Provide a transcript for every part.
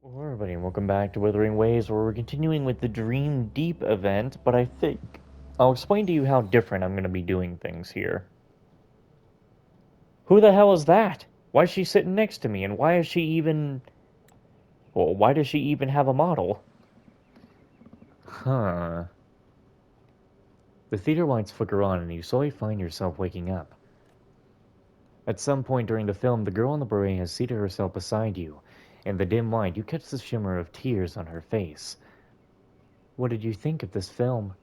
Hello everybody and welcome back to Wuthering Waves, where we're continuing with the Dream Deep event, but I think I'll explain to you how different I'm going to be doing things here. Who the hell is that? Why is she sitting next to me, and why is she even... Well, why does she even have a model? Huh. The theater lights flicker on and you slowly find yourself waking up. At some point during the film, the girl in the beret has seated herself beside you. In the dim light, you catch the shimmer of tears on her face. What did you think of this film?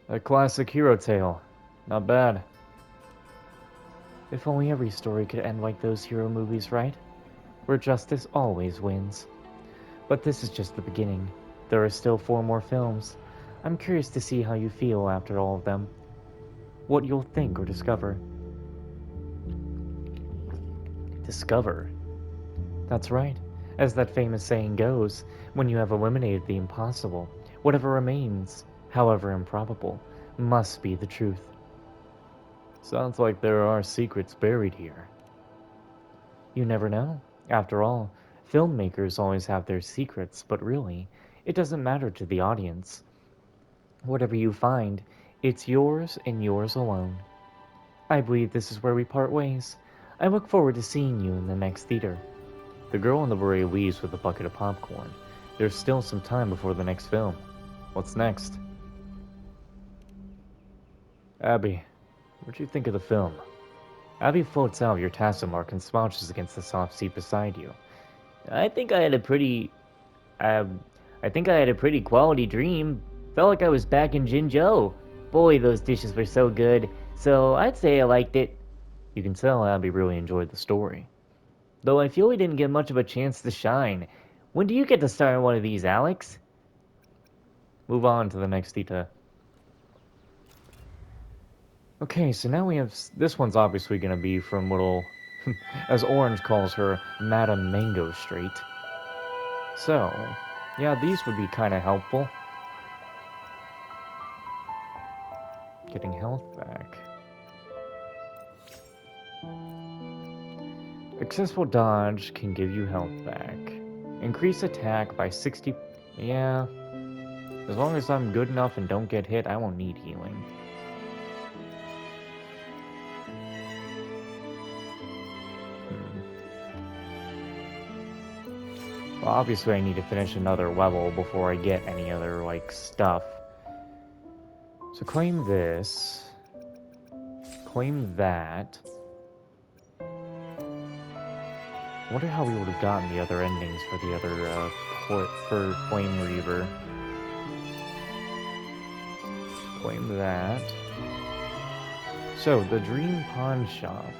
A classic hero tale. Not bad. If only every story could end like those hero movies, right? Where justice always wins. But this is just the beginning. There are still 4 more films. I'm curious to see how you feel after all of them. What you'll think or discover. Discover? That's right. As that famous saying goes, when you have eliminated the impossible, whatever remains, however improbable, must be the truth. Sounds like there are secrets buried here. You never know. After all, filmmakers always have their secrets, but really, it doesn't matter to the audience. Whatever you find, it's yours and yours alone. I believe this is where we part ways. I look forward to seeing you in the next theater. The girl in the beret leaves with a bucket of popcorn. There's still some time before the next film. What's next? Abby, what'd you think of the film? Abby floats out of your tassel mark and slouches against the soft seat beside you. I think I had a pretty Um, I think I had a pretty quality dream. Felt like I was back in Jinzhou. Boy, those dishes were so good. So I'd say I liked it. You can tell Abby really enjoyed the story. Though I feel we didn't get much of a chance to shine. When do you get to star in one of these, Alex? Move on to the next Dita. Okay, so now we have... This one's obviously going to be from little... as Orange calls her, Madame Mango Street. So, yeah, these would be kind of helpful. Getting health back. Accessible dodge can give you health back. Increase attack by 60... Yeah. As long as I'm good enough and don't get hit, I won't need healing. Well, obviously I need to finish another level before I get any other, like, stuff. So claim this. Claim that. I wonder how we would have gotten the other endings for the other, for Flame Reaver. Claim that. So, the Dream Pawn Shop.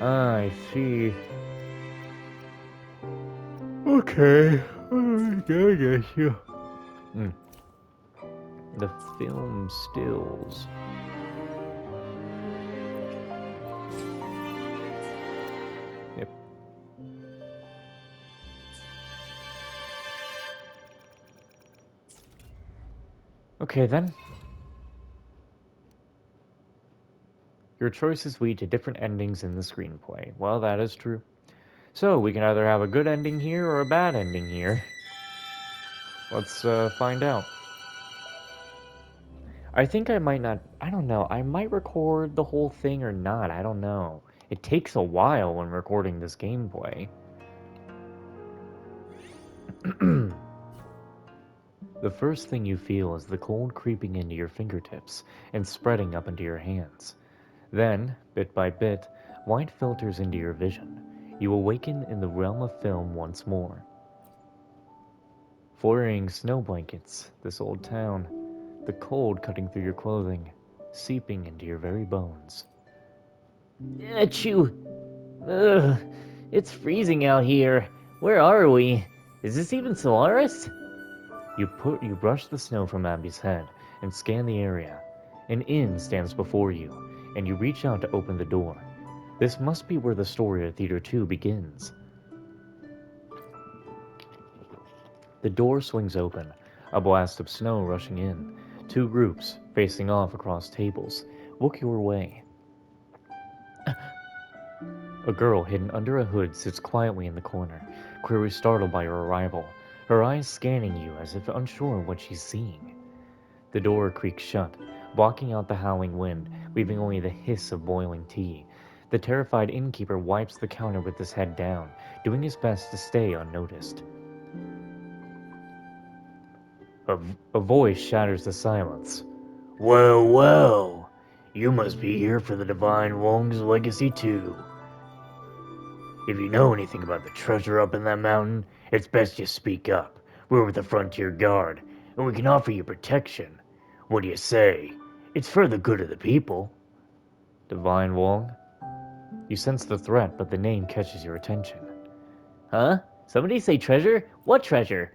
Ah, I see. Okay. I get you. The film stills. Yep. Okay then. Your choices lead to different endings in the screenplay. Well, that is true. So, we can either have a good ending here or a bad ending here. Let's find out. I think I might not... I don't know. I might record the whole thing or not. I don't know. It takes a while when recording this gameplay. The first thing you feel is the cold creeping into your fingertips and spreading up into your hands. Then, bit by bit, light filters into your vision. You awaken in the realm of film once more. Flurrying snow blankets, this old town, the cold cutting through your clothing, seeping into your very bones. Achoo! Ugh, it's freezing out here. Where are we? Is this even Solaris? You brush the snow from Abby's head and scan the area. An inn stands before you, and you reach out to open the door. This must be where the story of Theater 2 begins. The door swings open, a blast of snow rushing in. 2 groups, facing off across tables, look your way. A girl hidden under a hood sits quietly in the corner, clearly startled by your arrival, her eyes scanning you as if unsure of what she's seeing. The door creaks shut, blocking out the howling wind, leaving only the hiss of boiling tea. The terrified innkeeper wipes the counter with his head down, doing his best to stay unnoticed. A voice shatters the silence. Well, well, you must be here for the Divine Wong's legacy too. If you know anything about the treasure up in that mountain, it's best you speak up. We're with the Frontier Guard, and we can offer you protection. What do you say? It's for the good of the people. Divine Wong? You sense the threat, but the name catches your attention. Huh? Somebody say treasure? What treasure?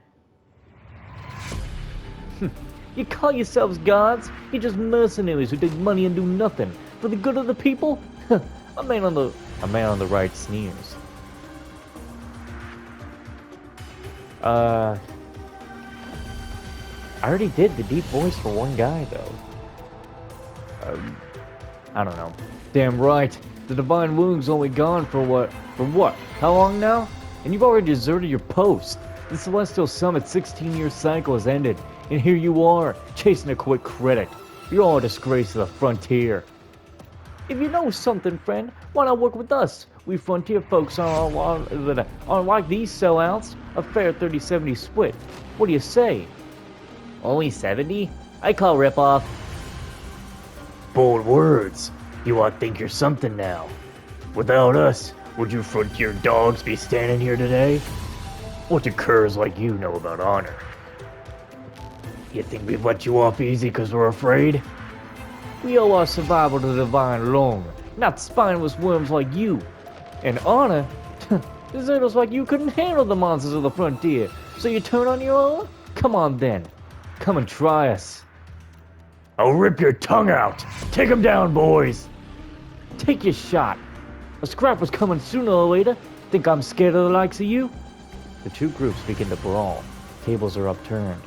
You call yourselves gods? You're just mercenaries who take money and do nothing. For the good of the people? A man on the right sneers. I already did the deep voice for one guy, though. I don't know. Damn right. The Divine Wound's only gone for what? For what? How long now? And you've already deserted your post. The Celestial Summit's 16-year cycle has ended, and here you are, chasing a quick credit. You're all a disgrace to the Frontier. If you know something, friend, why not work with us? We Frontier folks aren't like these sellouts. A fair 30-70 split. What do you say? Only 70? I call ripoff. Bold words. You ought to think you're something now. Without us, would you Frontier dogs be standing here today? What do curs like you know about honor? You think we've let you off easy because we're afraid? We owe our survival to the Divine Long, not spineless worms like you. And honor? Deserters like you couldn't handle the monsters of the Frontier, so you turn on your own? Come on then. Come and try us. I'll rip your tongue out. Take him down, boys. Take your shot. A scrap was coming sooner or later. Think I'm scared of the likes of you? The two groups begin to brawl. Tables are upturned.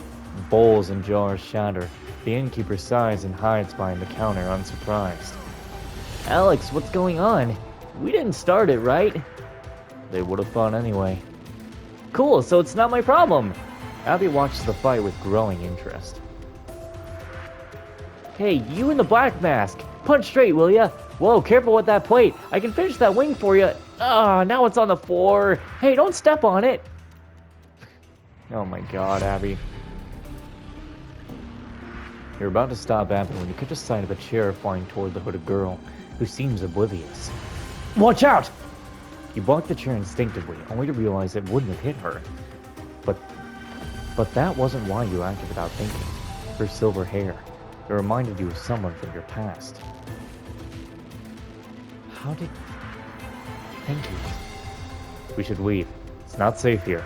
Bowls and jars shatter. The innkeeper sighs and hides behind the counter, unsurprised. Alex, what's going on? We didn't start it, right? They would have thought anyway. Cool, so it's not my problem. Abby watches the fight with growing interest. Hey, you in the black mask! Punch straight, will ya? Whoa, careful with that plate. I can finish that wing for you. Ah, now it's on the floor. Hey, don't step on it. Oh my god, Abby. You're about to stop Abby when you catch a sight of a chair flying toward the hooded girl, who seems oblivious. Watch out! You block the chair instinctively, only to realize it wouldn't have hit her. But that wasn't why you acted without thinking. Her silver hair. It reminded you of someone from your past. How did... Thank you. We should leave. It's not safe here.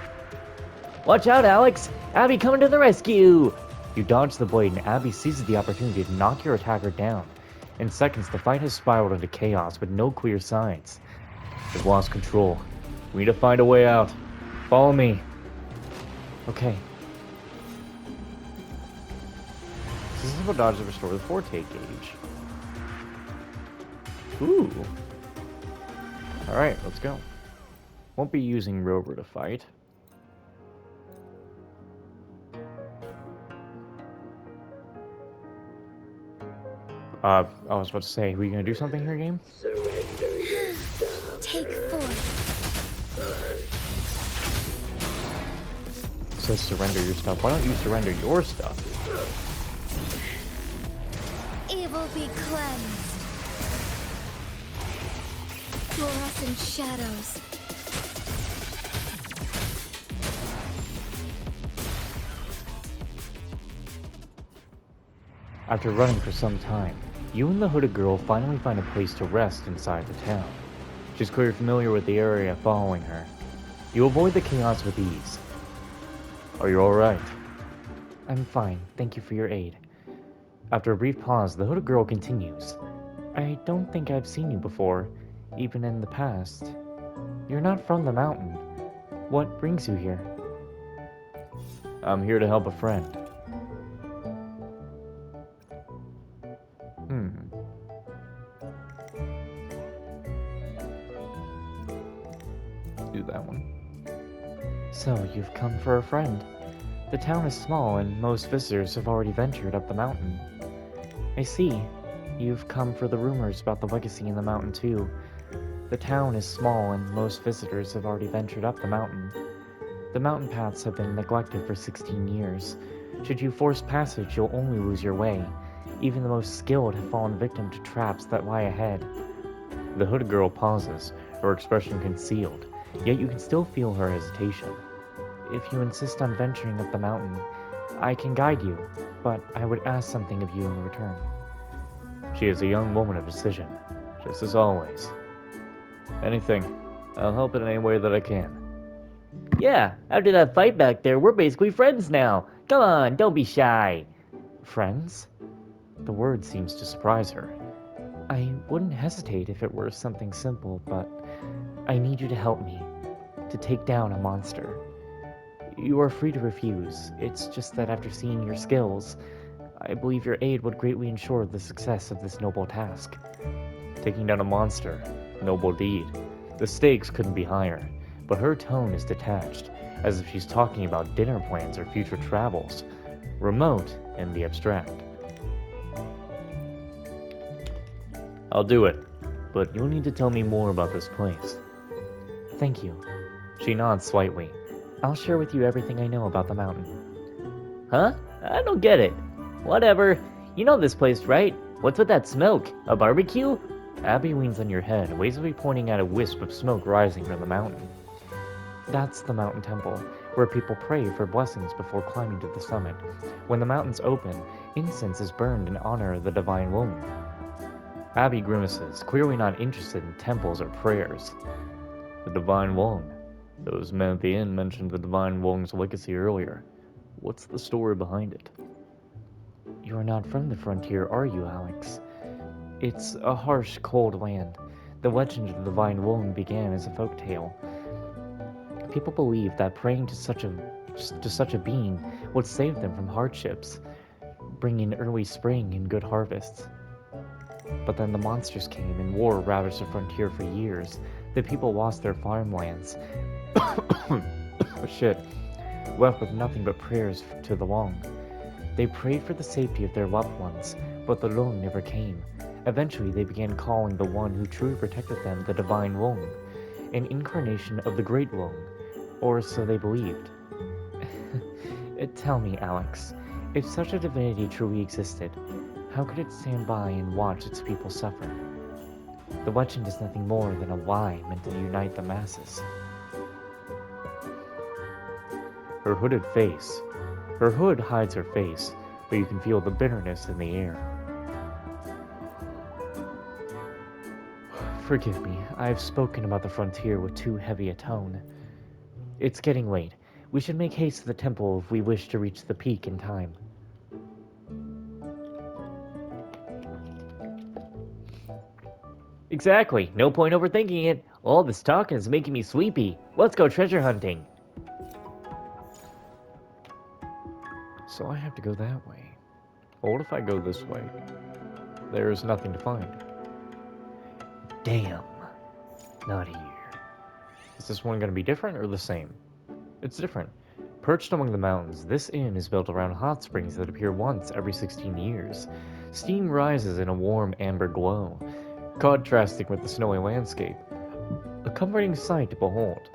Watch out, Alex! Abby coming to the rescue! You dodge the blade and Abby seizes the opportunity to knock your attacker down. In seconds, the fight has spiraled into chaos with no clear signs. They've lost control. We need to find a way out. Follow me. Okay. Successful dodge to restore the Forte gauge. Ooh. Alright, let's go. Won't be using Rover to fight. I was about to say, were you gonna do something here, game? Take 4. It says surrender your stuff. Why don't you surrender your stuff? Evil be cleansed. Fluorescent shadows. After running for some time, you and the hooded girl finally find a place to rest inside the town. She's clearly familiar with the area following her. You avoid the chaos with ease. Are you alright? I'm fine, thank you for your aid. After a brief pause, the hooded girl continues. I don't think I've seen you before, even in the past. You're not from the mountain. What brings you here? I'm here to help a friend. do that one. So, you've come for a friend. The town is small and most visitors have already ventured up the mountain. I see. You've come for the rumors about the legacy in the mountain too. The town is small and most visitors have already ventured up the mountain. The mountain paths have been neglected for 16 years. Should you force passage, you'll only lose your way. Even the most skilled have fallen victim to traps that lie ahead. The hooded girl pauses, her expression concealed, yet you can still feel her hesitation. If you insist on venturing up the mountain, I can guide you, but I would ask something of you in return. She is a young woman of decision, just as always. Anything. I'll help in any way that I can. Yeah, after that fight back there, we're basically friends now. Come on, don't be shy. Friends? The word seems to surprise her. I wouldn't hesitate if it were something simple, but I need you to help me, to take down a monster. You are free to refuse, it's just that after seeing your skills, I believe your aid would greatly ensure the success of this noble task. Taking down a monster, noble deed. The stakes couldn't be higher, but her tone is detached, as if she's talking about dinner plans or future travels, remote and the abstract. I'll do it, but you'll need to tell me more about this place. Thank you. She nods slightly. I'll share with you everything I know about the mountain. Huh? I don't get it. Whatever. You know this place, right? What's with that smoke? A barbecue? Abby leans on your head, lazily pointing at a wisp of smoke rising from the mountain. That's the mountain temple, where people pray for blessings before climbing to the summit. When the mountains open, incense is burned in honor of the divine womb. Abby grimaces, clearly not interested in temples or prayers. The divine Wong. Those men at the inn mentioned the divine Wong's legacy earlier. What's the story behind it? You are not from the frontier, are you, Alex? It's a harsh, cold land. The legend of the divine Wong began as a folk tale. People believed that praying to such a being would save them from hardships, bring in early spring and good harvests. But then the monsters came and war ravaged the frontier for years. The people lost their farmlands. Shit. Left with nothing but prayers to the Wong. They prayed for the safety of their loved ones, but the Long never came. Eventually, they began calling the one who truly protected them the Divine Wong, an incarnation of the Great Wong, or so they believed. Tell me, Alex, if such a divinity truly existed, how could it stand by and watch its people suffer? The legend is nothing more than a lie meant to unite the masses. Her hooded face. Her hood hides her face, but you can feel the bitterness in the air. Forgive me, I've spoken about the frontier with too heavy a tone. It's getting late. We should make haste to the temple if we wish to reach the peak in time. Exactly. No point overthinking it. All this talking is making me sleepy. Let's go treasure hunting. So I have to go that way. Or what if I go this way? There's nothing to find. Damn. Not here. Is this one going to be different or the same? It's different. Perched among the mountains, this inn is built around hot springs that appear once every 16 years. Steam rises in a warm amber glow, contrasting with the snowy landscape. A comforting sight to behold.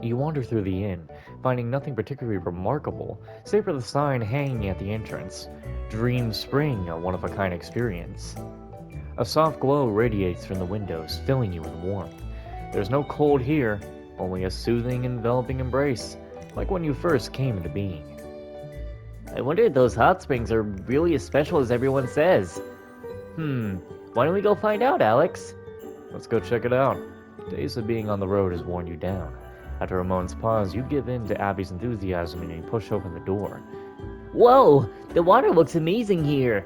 You wander through the inn, finding nothing particularly remarkable, save for the sign hanging at the entrance. Dream Spring, a one-of-a-kind experience. A soft glow radiates from the windows, filling you with warmth. There's no cold here, only a soothing, enveloping embrace, like when you first came into being. I wonder if those hot springs are really as special as everyone says. Why don't we go find out, Alex? Let's go check it out. Days of being on the road has worn you down. After a moment's pause, you give in to Abby's enthusiasm and you push open the door. Whoa! The water looks amazing here!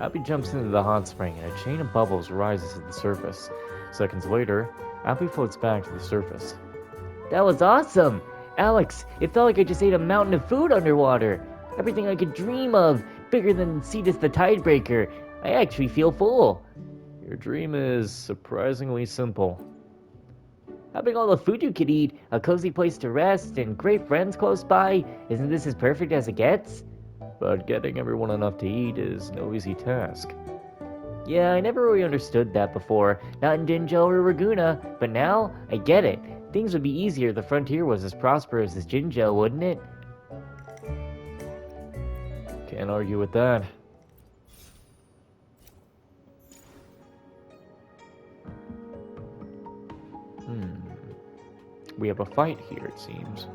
Abby jumps into the hot spring and a chain of bubbles rises to the surface. Seconds later, Abby floats back to the surface. That was awesome! Alex, it felt like I just ate a mountain of food underwater. Everything I could dream of, bigger than Cetus the Tidebreaker. I actually feel full. Your dream is surprisingly simple. Having all the food you could eat, a cozy place to rest, and great friends close by, isn't this as perfect as it gets? But getting everyone enough to eat is no easy task. Yeah, I never really understood that before, not in Jinzhou or Raguna, but now, I get it. Things would be easier if the frontier was as prosperous as Jinzhou, wouldn't it? Can't argue with that. We have a fight here, it seems.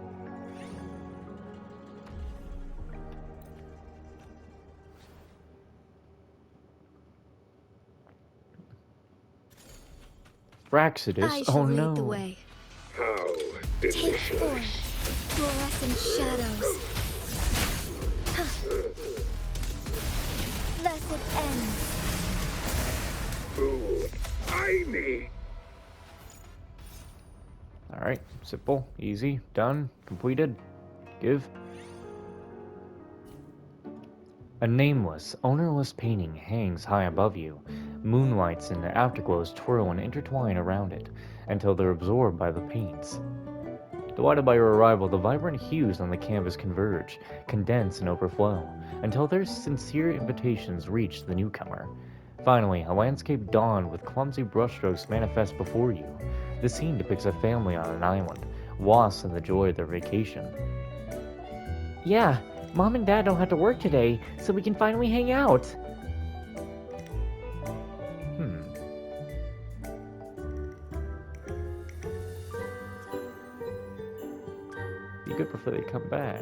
Fraxidus? I Oh shall lead no. the way. How Take delicious. form, fluorescent shadows. Thus it ends. Food I need. Alright, simple, easy, done, completed. Give. A nameless, ownerless painting hangs high above you. Moonlights and afterglows twirl and intertwine around it, until they're absorbed by the paints. Delighted by your arrival, the vibrant hues on the canvas converge, condense and overflow, until their sincere invitations reach the newcomer. Finally, a landscape dawned with clumsy brushstrokes manifest before you. The scene depicts a family on an island, lost in the joy of their vacation. Yeah, Mom and Dad don't have to work today, so we can finally hang out. Be good before they come back.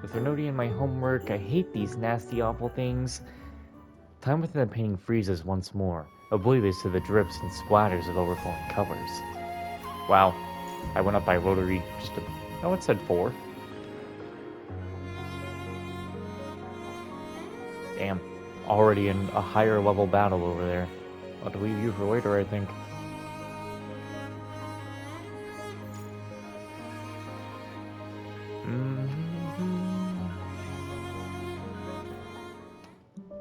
With they're noting my homework, I hate these nasty, awful things. Time within the painting freezes once more, oblivious to the drips and splatters of overflowing colors. Wow, I went up by rotary just a... Oh, it said 4. Damn, already in a higher level battle over there. I'll have to leave you for later, I think.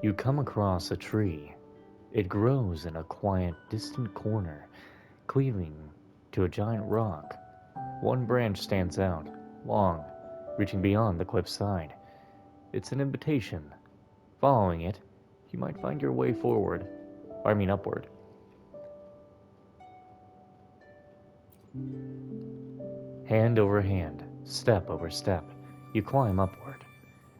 You come across a tree. It grows in a quiet, distant corner, cleaving to a giant rock. One branch stands out, long, reaching beyond the cliff's side. It's an invitation. Following it, you might find your way forward. Upward. Hand over hand, step over step, you climb upward.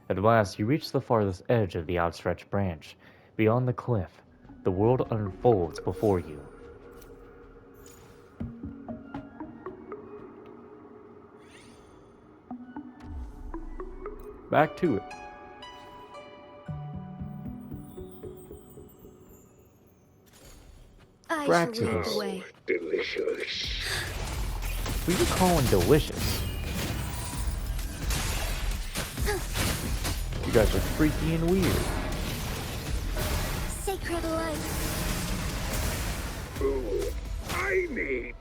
At last, you reach the farthest edge of the outstretched branch. Beyond the cliff, the world unfolds before you. Back to it. I shall lead Fraxidus. the way. Delicious. Who you calling delicious? You guys are freaky and weird. Sacred light. Food I need.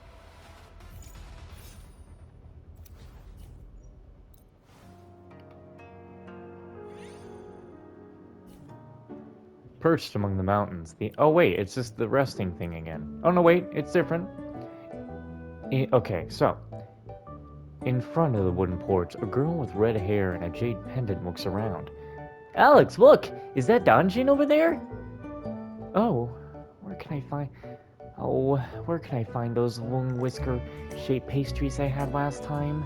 Perched among the mountains, oh wait, it's just the resting thing again. Oh no, wait, it's different. Okay, so in front of the wooden porch, a girl with red hair and a jade pendant looks around. Alex, look! Is that Donjin over there? Oh, where can I find those long whisker-shaped pastries I had last time?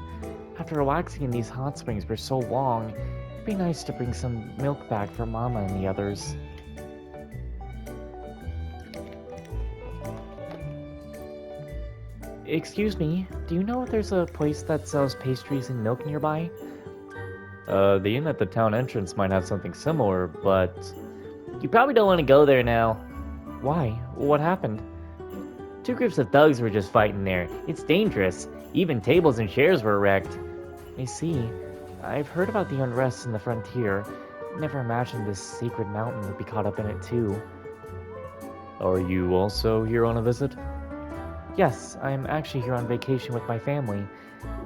After relaxing in these hot springs for so long, it'd be nice to bring some milk back for Mama and the others. Excuse me, do you know if there's a place that sells pastries and milk nearby? The inn at the town entrance might have something similar, but... You probably don't want to go there now. Why? What happened? 2 groups of thugs were just fighting there. It's dangerous. Even tables and chairs were wrecked. I see. I've heard about the unrest in the frontier. Never imagined this sacred mountain would be caught up in it too. Are you also here on a visit? Yes, I'm actually here on vacation with my family.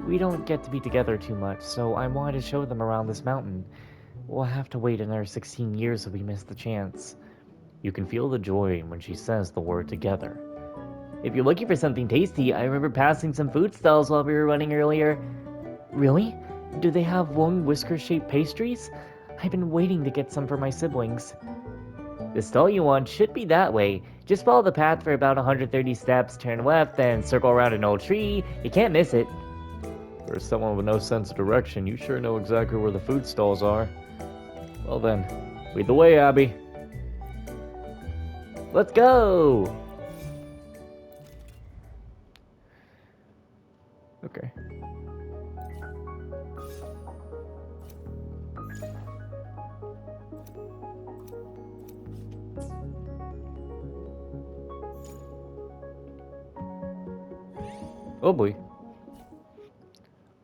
We don't get to be together too much, so I wanted to show them around this mountain. We'll have to wait another 16 years if we miss the chance. You can feel the joy when she says the word together. If you're looking for something tasty, I remember passing some food stalls while we were running earlier. Really? Do they have long whisker-shaped pastries? I've been waiting to get some for my siblings. The stall you want should be that way. Just follow the path for about 130 steps, turn left, then circle around an old tree. You can't miss it. For someone with no sense of direction, you sure know exactly where the food stalls are. Well then, lead the way, Abby. Let's go! Okay. Oh boy.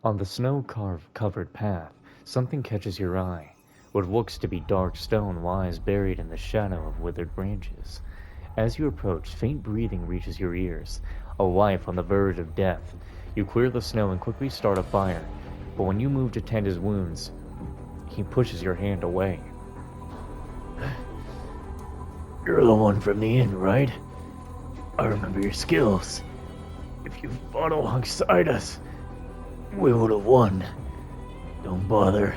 On the snow-covered path, something catches your eye. What looks to be dark stone lies buried in the shadow of withered branches. As you approach, faint breathing reaches your ears, a life on the verge of death. You clear the snow and quickly start a fire, but when you move to tend his wounds, he pushes your hand away. You're the one from the inn, right? I remember your skills. If you fought alongside us, we would have won. Don't bother.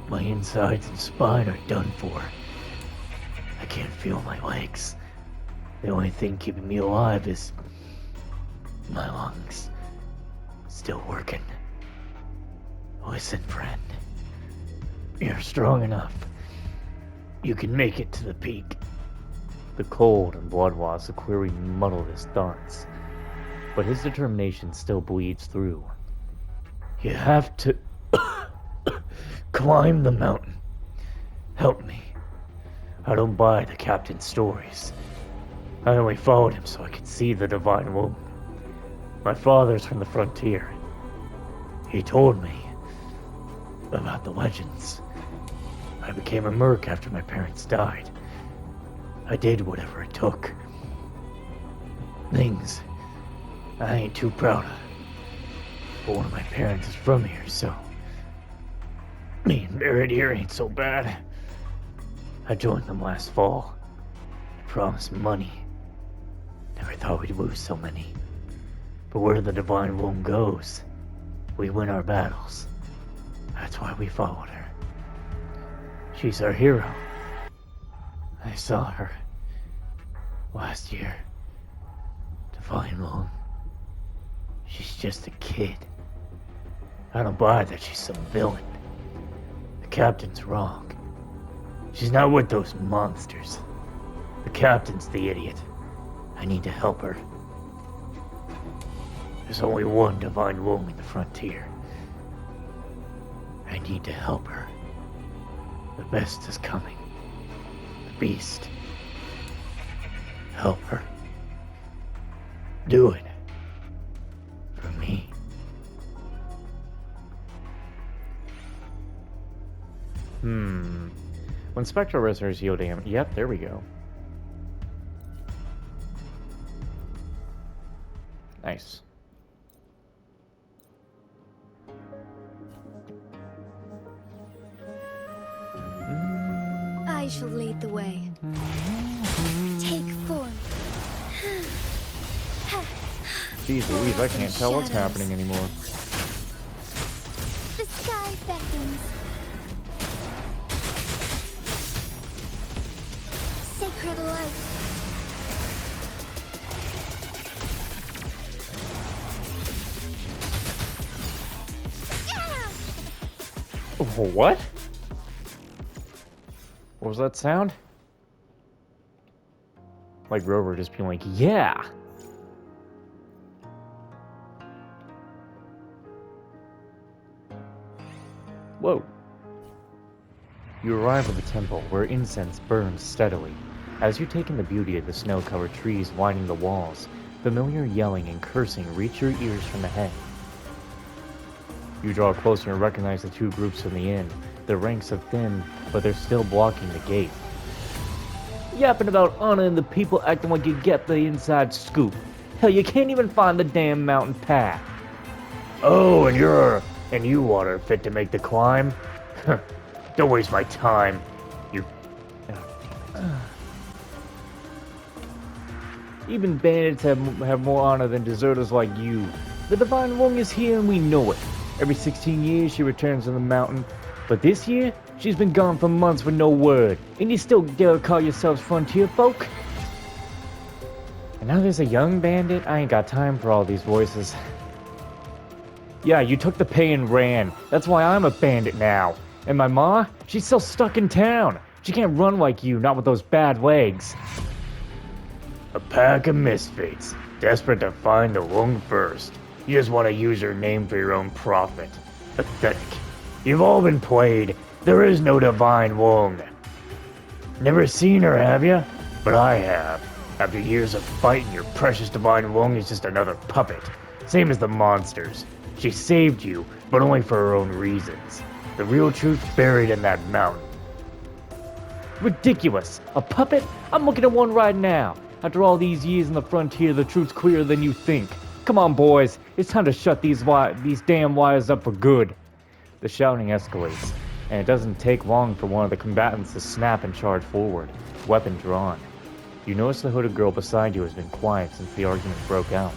My insides and spine are done for. I can't feel my legs. The only thing keeping me alive is my lungs. Still working. Listen, friend. You're strong enough. You can make it to the peak. The cold and blood loss of Query muddled his thoughts, but his determination still bleeds through. You have to climb the mountain. Help me. I don't buy the captain's stories. I only followed him so I could see the divine womb. My father's from the frontier. He told me about the legends. I became a merc after my parents died. I did whatever it took. Things I ain't too proud of. But one of my parents is from here, so being buried here ain't so bad. I joined them last fall. I promised money. Never thought we'd lose so many. But where the divine womb goes, we win our battles. That's why we followed her. She's our hero. I saw her last year. Divine womb. She's just a kid. I don't buy that she's some villain. The captain's wrong. She's not with those monsters. The captain's the idiot. I need to help her. There's only one divine womb in the frontier. I need to help her. The best is coming. The beast. Help her. Do it. For me. When spectral resonators heal damage. Yep, there we go. Nice. I shall lead the way. Take form. Jeez Louise, I can't tell what's happening anymore. The sky beckons. Sacred light. What? What was that sound? Like Rover just being like, yeah! Whoa. You arrive at the temple, where incense burns steadily. As you take in the beauty of the snow-covered trees lining the walls, familiar yelling and cursing reach your ears from ahead. You draw closer and recognize the two groups from the inn. Their ranks are thin, but they're still blocking the gate. Yapping about Anna and the people acting like you get the inside scoop. Hell, you can't even find the damn mountain path. Oh, and you water fit to make the climb? Don't waste my time. You... Even bandits have more honor than deserters like you. The Divine Woman is here and we know it. Every 16 years she returns to the mountain. But this year, she's been gone for months with no word. And you still dare call yourselves frontier folk? And now there's a young bandit? I ain't got time for all these voices. Yeah, you took the pay and ran. That's why I'm a bandit now. And my ma? She's still stuck in town. She can't run like you, not with those bad legs. A pack of misfits, desperate to find the Wung first. You just want to use her name for your own profit. Pathetic. You've all been played. There is no Divine Wung. Never seen her, have you? But I have. After years of fighting, your precious Divine Wung is just another puppet. Same as the monsters. She saved you, but only for her own reasons. The real truth buried in that mountain. Ridiculous! A puppet? I'm looking at one right now. After all these years in the frontier, the truth's clearer than you think. Come on, boys. It's time to shut these damn wires up for good. The shouting escalates, and it doesn't take long for one of the combatants to snap and charge forward, weapon drawn. You notice the hooded girl beside you has been quiet since the argument broke out.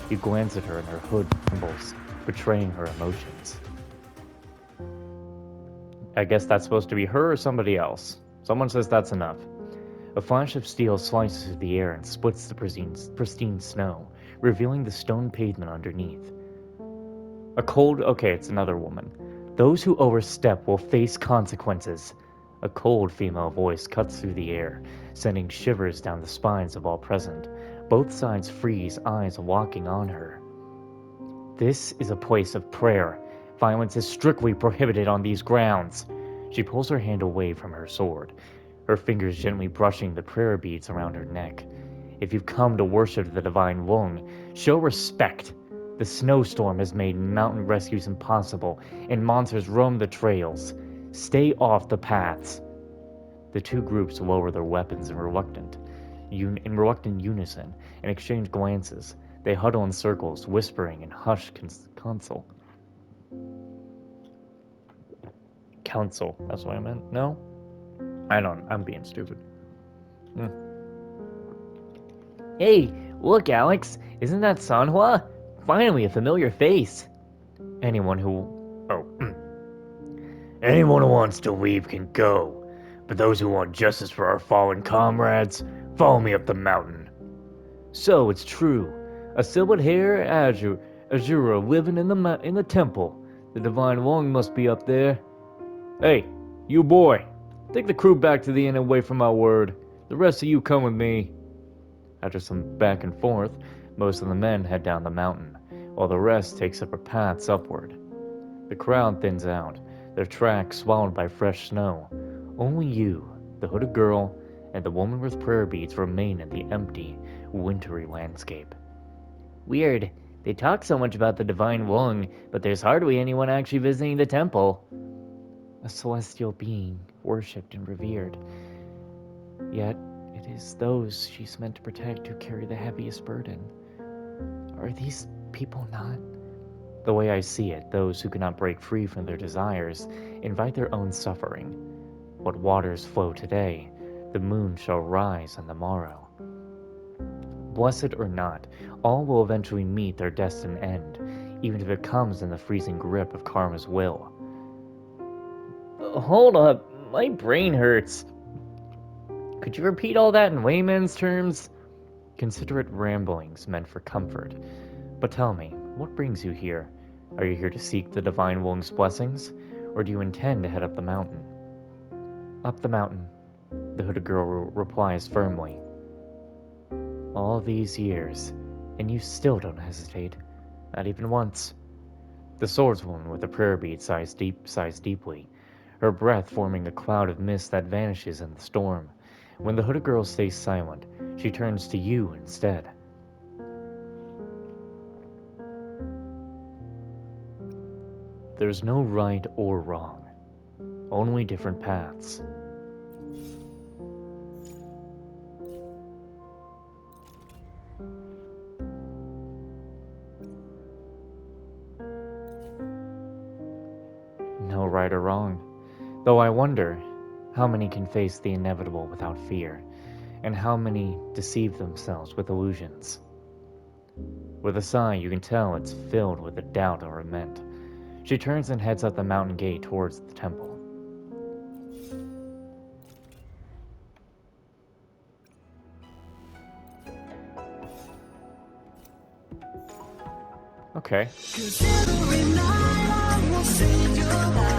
You glance at her and her hood trembles, betraying her emotions. I guess that's supposed to be her or somebody else. Someone says that's enough. A flash of steel slices through the air and splits the pristine snow, revealing the stone pavement underneath. Okay, it's another woman. Those who overstep will face consequences. A cold female voice cuts through the air, sending shivers down the spines of all present. Both sides freeze, eyes locking on her. This is a place of prayer. Violence is strictly prohibited on these grounds. She pulls her hand away from her sword, her fingers gently brushing the prayer beads around her neck. If you've come to worship the Divine Wung, show respect. The snowstorm has made mountain rescues impossible, and monsters roam the trails. Stay off the paths. The two groups lower their weapons in reluctant unison and exchange glances. They huddle in circles, whispering in hushed counsel. Council, that's what I meant. No? I'm being stupid. Hey, look, Alex. Isn't that Sanhua? Finally, a familiar face. Anyone who wants to leave can go. But those who want justice for our fallen comrades, follow me up the mountain. So it's true. A silvered-haired Azura living in the temple. The Divine Wung must be up there. Hey, you boy. Take the crew back to the inn and wait for my word. The rest of you come with me. After some back and forth, most of the men head down the mountain, while the rest take separate paths upward. The crowd thins out, their tracks swallowed by fresh snow. Only you, the hooded girl, and the woman with prayer beads remain in the empty, wintry landscape. Weird. They talk so much about the Divine Wung, but there's hardly anyone actually visiting the temple. A celestial being, worshipped and revered. Yet, it is those she's meant to protect who carry the heaviest burden. Are these people not? The way I see it, those who cannot break free from their desires invite their own suffering. What waters flow today, the moon shall rise on the morrow. Blessed or not, all will eventually meet their destined end, even if it comes in the freezing grip of karma's will. Hold up, my brain hurts. Could you repeat all that in layman's terms? Consider it ramblings meant for comfort. But tell me, what brings you here? Are you here to seek the Divine Wung's blessings, or do you intend to head up the mountain? Up the mountain, the hooded girl replies firmly. All these years, and you still don't hesitate, not even once. The swordswoman with the prayer bead sighs deeply, her breath forming a cloud of mist that vanishes in the storm. When the hooded girl stays silent, she turns to you instead. There's no right or wrong, only different paths. No right or wrong, though I wonder how many can face the inevitable without fear, and how many deceive themselves with illusions. With a sigh, you can tell it's filled with a doubt or lament. She turns and heads up the mountain gate towards the temple. Okay. 'Cause every night I will save your life.